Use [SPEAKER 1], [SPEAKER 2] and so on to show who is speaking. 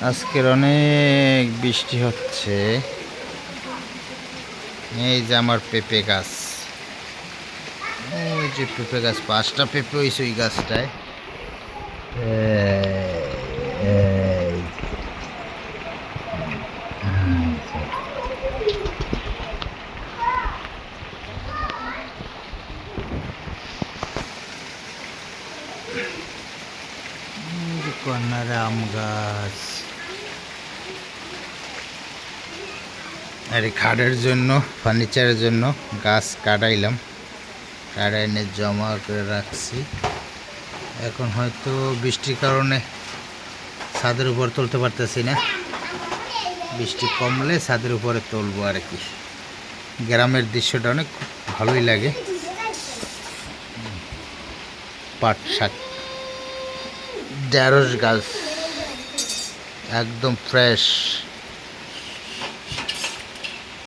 [SPEAKER 1] আজকের অনেক বৃষ্টি হচ্ছে। এই যে আমার পেঁপে গাছ, ওই যে পেঁপে গাছ, 5টা পেঁপে হয়েছে ওই গাছটায়। কর্নারে আম গাছ। আর এই খাটের জন্য, ফার্নিচারের জন্য গাছ কাটাইলাম, কাটা এনে জমা করে রাখছি। এখন হয়তো বৃষ্টির কারণে ছাদের উপর তুলতে পারতেছি না। বৃষ্টি কমলে ছাদের উপরে তুলবো আর কি। গ্রামের দৃশ্যটা অনেক ভালোই লাগে। পাট শাক, ঢেঁড়স গাছ একদম ফ্রেশ।